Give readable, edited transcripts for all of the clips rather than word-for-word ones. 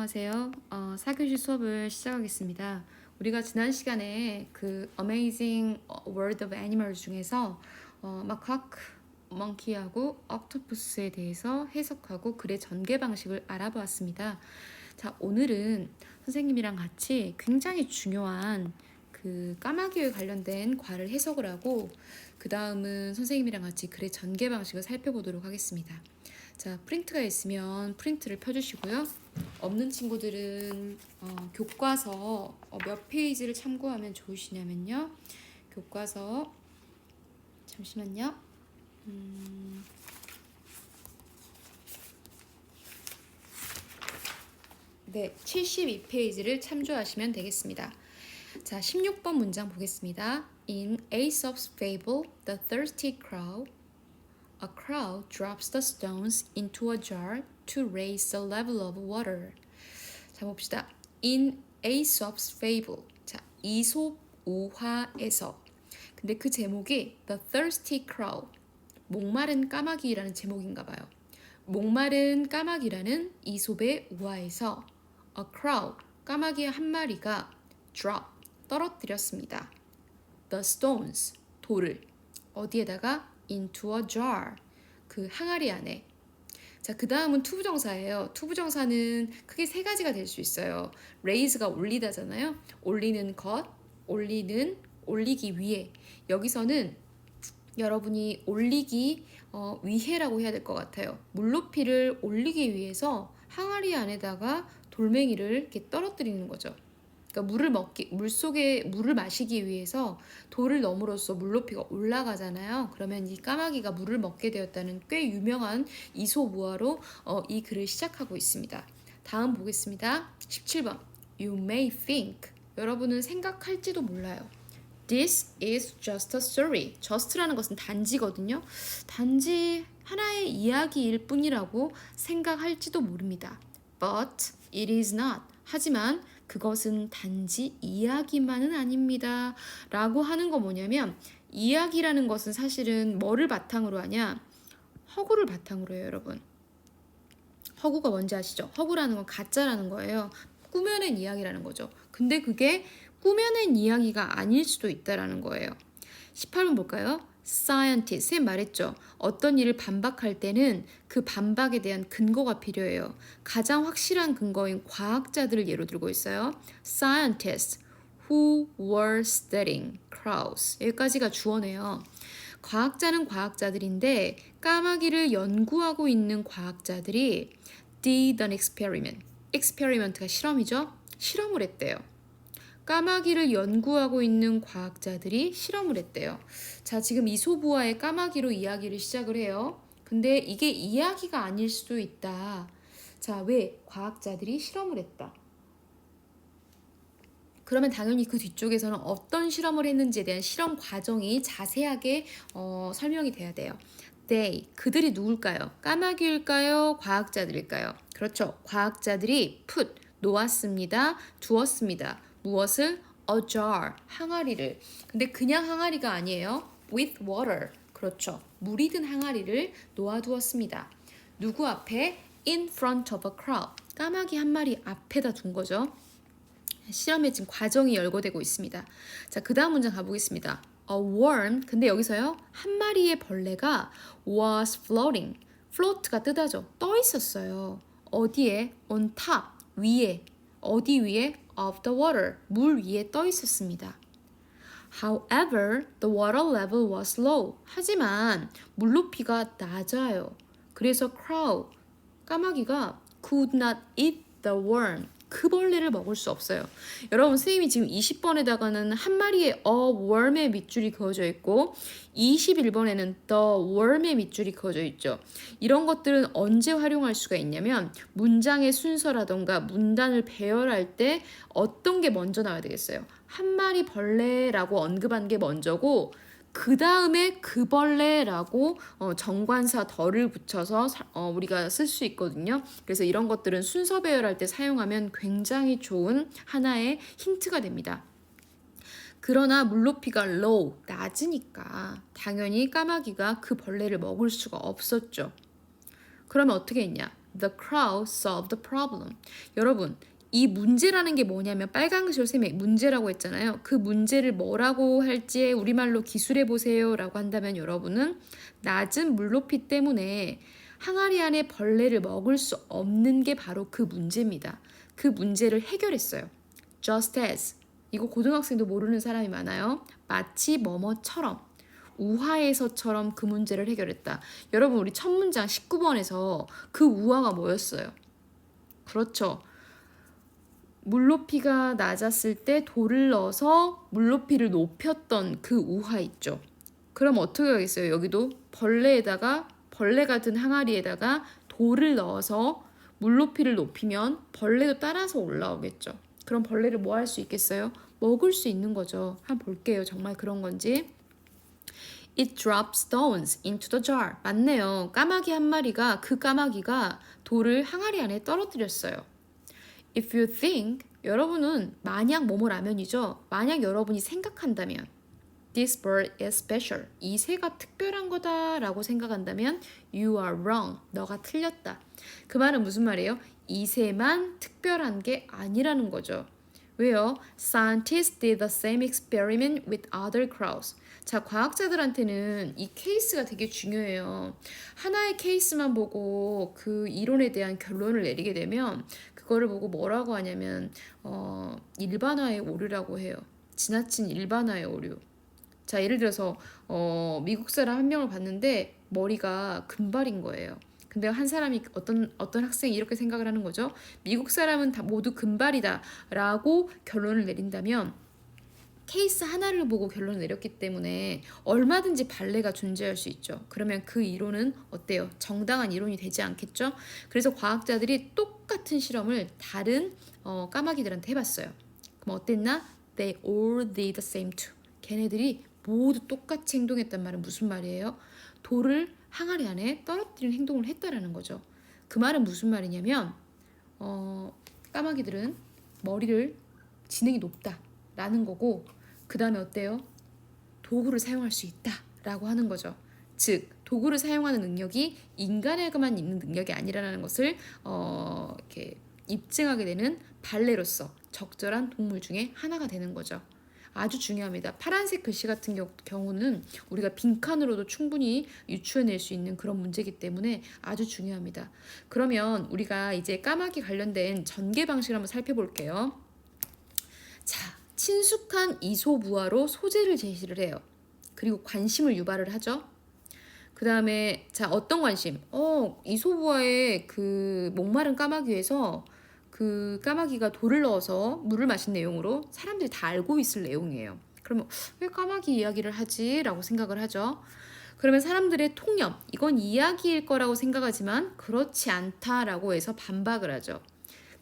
안녕하세요. 4교시 수업을 시작하겠습니다. 우리가 지난 시간에 그 Amazing World of Animals 중에서 마카크, 멍키하고 옥토퍼스에 대해서 해석하고 글의 전개 방식을 알아보았습니다. 자, 오늘은 선생님이랑 같이 굉장히 중요한 그 까마귀에 관련된 과를 해석을 하고 그 다음은 선생님이랑 같이 글의 전개 방식을 살펴보도록 하겠습니다. 자, 프린트가 있으면 프린트를 펴주시고요. 없는 친구들은 교과서 몇 페이지를 참고하면 좋으시냐면요. 교과서 잠시만요. 네, 72페이지를 참조하시면 되겠습니다. 자, 16번 문장 보겠습니다. In Aesop's fable, the thirsty crow, a crow drops the stones into a jar to raise the level of water. 자, 봅시다. In Aesop's fable. 자, 이솝 우화에서. 근데 그 제목이 The Thirsty Crow. 목마른 까마귀라는 제목인가 봐요. 목마른 까마귀라는 이솝의 우화에서 a crow, 까마귀 한 마리가 drop, 떨어뜨렸습니다. The stones, 돌을. 어디에다가? Into a jar, 그 항아리 안에. 자, 그 다음은 투부정사예요. 투부정사는 크게 세 가지가 될 수 있어요. raise가 올리다잖아요. 올리는 것, 올리는, 올리기 위해. 여기서는 여러분이 올리기 위해라고 해야 될 것 같아요. 물높이를 올리기 위해서 항아리 안에다가 돌멩이를 이렇게 떨어뜨리는 거죠. 그러니까 물 속에 물을 마시기 위해서 돌을 넣음으로써 물높이가 올라가잖아요. 그러면 이 까마귀가 물을 먹게 되었다는 꽤 유명한 이솝우화로 이 글을 시작하고 있습니다. 다음 보겠습니다. 17번. You may think. 여러분은 생각할지도 몰라요. This is just a story. just라는 것은 단지거든요. 단지 하나의 이야기일 뿐이라고 생각할지도 모릅니다. But it is not. 하지만 그것은 단지 이야기만은 아닙니다. 라고 하는 거 뭐냐면 이야기라는 것은 사실은 뭐를 바탕으로 하냐? 허구를 바탕으로 해요, 여러분. 허구가 뭔지 아시죠? 허구라는 건 가짜라는 거예요. 꾸며낸 이야기라는 거죠. 근데 그게 꾸며낸 이야기가 아닐 수도 있다라는 거예요. 18번 볼까요? Scientist, 쌤 말했죠. 어떤 일을 반박할 때는 그 반박에 대한 근거가 필요해요. 가장 확실한 근거인 과학자들을 예로 들고 있어요. Scientists who were studying crows. 여기까지가 주어네요. 과학자는 과학자들인데 까마귀를 연구하고 있는 과학자들이 did an experiment. experiment가 실험이죠. 실험을 했대요. 까마귀를 연구하고 있는 과학자들이 실험을 했대요. 자, 지금 이솝우화의 까마귀로 이야기를 시작을 해요. 근데 이게 이야기가 아닐 수도 있다. 자, 왜? 과학자들이 실험을 했다. 그러면 당연히 그 뒤쪽에서는 어떤 실험을 했는지에 대한 실험 과정이 자세하게 설명이 돼야 돼요. They, 그들이 누굴까요? 까마귀일까요? 과학자들일까요? 그렇죠. 과학자들이 put, 놓았습니다. 두었습니다. 무엇을? A jar, 항아리를. 근데 그냥 항아리가 아니에요. With water, 그렇죠. 물이 든 항아리를 놓아두었습니다. 누구 앞에? In front of a crowd, 까마귀 한 마리 앞에다 둔 거죠. 실험의 지금 과정이 열거되고 있습니다. 자, 그 다음 문장 가보겠습니다. A worm, 근데 여기서요 한 마리의 벌레가 was floating, float가 뜨다죠. 떠 있었어요. 어디에? on top, 위에. 어디 위에? of the water, 물 위에 떠 있었습니다. However, the water level was low. 하지만 물높이가 낮아요. 그래서 crow, 까마귀가 could not eat the worm, 그 벌레를 먹을 수 없어요. 여러분, 선생님이 지금 20번에다가는 한 마리의 a worm의 밑줄이 그어져 있고 21번에는 the worm의 밑줄이 그어져 있죠. 이런 것들은 언제 활용할 수가 있냐면 문장의 순서라던가 문단을 배열할 때 어떤 게 먼저 나와야 되겠어요. 한 마리 벌레라고 언급한 게 먼저고 그 다음에 그 벌레라고 정관사 덜을 붙여서 우리가 쓸 수 있거든요. 그래서 이런 것들은 순서 배열할 때 사용하면 굉장히 좋은 하나의 힌트가 됩니다. 그러나 물높이가 low, 낮으니까 당연히 까마귀가 그 벌레를 먹을 수가 없었죠. 그러면 어떻게 했냐? The crowd solved the problem. 여러분, 이 문제라는 게 뭐냐면 빨간 글씨로 쌤이 문제라고 했잖아요. 그 문제를 뭐라고 할지 우리말로 기술해 보세요 라고 한다면 여러분은 낮은 물높이 때문에 항아리 안에 벌레를 먹을 수 없는 게 바로 그 문제입니다. 그 문제를 해결했어요. Just as. 이거 고등학생도 모르는 사람이 많아요. 마치 뭐뭐처럼. 우화에서처럼 그 문제를 해결했다. 여러분 우리 첫 문장 19번에서 그 우화가 뭐였어요? 그렇죠. 물높이가 낮았을 때 돌을 넣어서 물높이를 높였던 그 우화 있죠. 그럼 어떻게 하겠어요? 여기도 벌레 같은 항아리에다가 돌을 넣어서 물높이를 높이면 벌레도 따라서 올라오겠죠. 그럼 벌레를 뭐 할 수 있겠어요? 먹을 수 있는 거죠. 한번 볼게요. 정말 그런 건지. It dropped stones into the jar. 맞네요. 까마귀 한 마리가 그 까마귀가 돌을 항아리 안에 떨어뜨렸어요. If you think, 여러분은 만약 뭐뭐라면이죠. 만약 여러분이 생각한다면 This bird is special. 이 새가 특별한 거다라고 생각한다면 You are wrong. 너가 틀렸다. 그 말은 무슨 말이에요? 이 새만 특별한 게 아니라는 거죠. 왜요? Scientists did the same experiment with other crows. 자, 과학자들한테는 이 케이스가 되게 중요해요. 하나의 케이스만 보고 그 이론에 대한 결론을 내리게 되면 그거를 보고 뭐라고 하냐면 일반화의 오류라고 해요. 지나친 일반화의 오류. 자, 예를 들어서 미국 사람 한 명을 봤는데 머리가 금발인 거예요. 근데 한 사람이 어떤 학생이 이렇게 생각을 하는 거죠. 미국 사람은 다 모두 금발이다라고 결론을 내린다면 케이스 하나를 보고 결론을 내렸기 때문에 얼마든지 발레가 존재할 수 있죠. 그러면 그 이론은 어때요? 정당한 이론이 되지 않겠죠? 그래서 과학자들이 똑같은 실험을 다른 까마귀들한테 해봤어요. 그럼 어땠나? They all did the same too. 걔네들이 모두 똑같이 행동했단 말은 무슨 말이에요? 돌을 항아리 안에 떨어뜨리는 행동을 했다라는 거죠. 그 말은 무슨 말이냐면 까마귀들은 머리를 지능이 높다라는 거고 그 다음에 어때요? 도구를 사용할 수 있다라고 하는 거죠. 즉 도구를 사용하는 능력이 인간에게만 있는 능력이 아니라는 것을 이렇게 입증하게 되는 발레로서 적절한 동물 중에 하나가 되는 거죠. 아주 중요합니다. 파란색 글씨 같은 경우는 우리가 빈칸으로도 충분히 유추해낼 수 있는 그런 문제이기 때문에 아주 중요합니다. 그러면 우리가 이제 까마귀 관련된 전개 방식을 한번 살펴볼게요. 자, 친숙한 이소부화로 소재를 제시를 해요. 그리고 관심을 유발을 하죠. 그 다음에 자 어떤 관심? 이소부화의 그 목마른 까마귀에서 그 까마귀가 돌을 넣어서 물을 마신 내용으로 사람들이 다 알고 있을 내용이에요. 그러면 왜 까마귀 이야기를 하지? 라고 생각을 하죠. 그러면 사람들의 통념, 이건 이야기일 거라고 생각하지만 그렇지 않다라고 해서 반박을 하죠.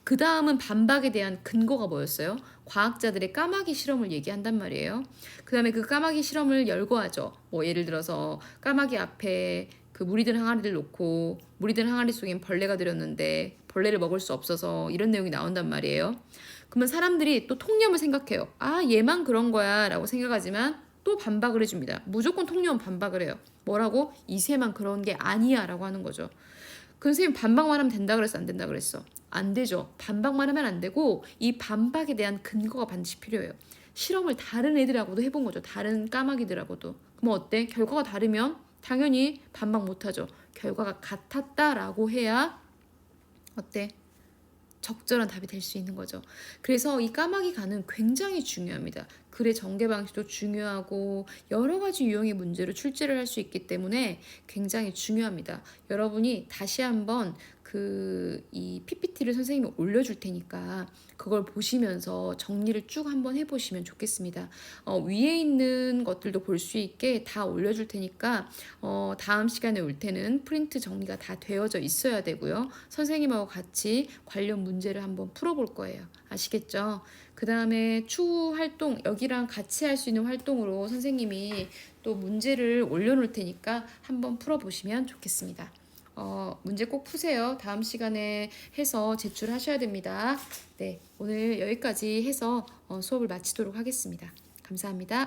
그 다음은 반박에 대한 근거가 뭐였어요? 과학자들의 까마귀 실험을 얘기한단 말이에요. 그 다음에 그 까마귀 실험을 열거하죠. 뭐 예를 들어서 까마귀 앞에 그 물이 든 항아리를 놓고 물이 든 항아리 속엔 벌레가 들었는데 벌레를 먹을 수 없어서 이런 내용이 나온단 말이에요. 그러면 사람들이 또 통념을 생각해요. 아, 얘만 그런 거야 라고 생각하지만 또 반박을 해줍니다. 무조건 통념은 반박을 해요. 뭐라고? 이 새만 그런 게 아니야 라고 하는 거죠. 그 선생님 반박만 하면 된다 그랬어? 안 된다 그랬어? 안 되죠. 반박만 하면 안 되고 이 반박에 대한 근거가 반드시 필요해요. 실험을 다른 애들하고도 해본 거죠. 다른 까마귀들하고도. 그럼 어때? 결과가 다르면 당연히 반박 못하죠. 결과가 같았다라고 해야 어때? 적절한 답이 될 수 있는 거죠. 그래서 이 까마귀 가는 굉장히 중요합니다. 글의 전개 방식도 중요하고 여러 가지 유형의 문제로 출제를 할 수 있기 때문에 굉장히 중요합니다. 여러분이 다시 한번 이 PPT를 선생님이 올려줄 테니까 그걸 보시면서 정리를 쭉 한번 해보시면 좋겠습니다. 위에 있는 것들도 볼 수 있게 다 올려줄 테니까 다음 시간에 올 때는 프린트 정리가 다 되어져 있어야 되고요. 선생님하고 같이 관련 문제를 한번 풀어볼 거예요. 아시겠죠? 그 다음에 추후 활동, 여기랑 같이 할 수 있는 활동으로 선생님이 또 문제를 올려놓을 테니까 한번 풀어보시면 좋겠습니다. 문제 꼭 푸세요. 다음 시간에 해서 제출하셔야 됩니다. 네, 오늘 여기까지 해서 수업을 마치도록 하겠습니다. 감사합니다.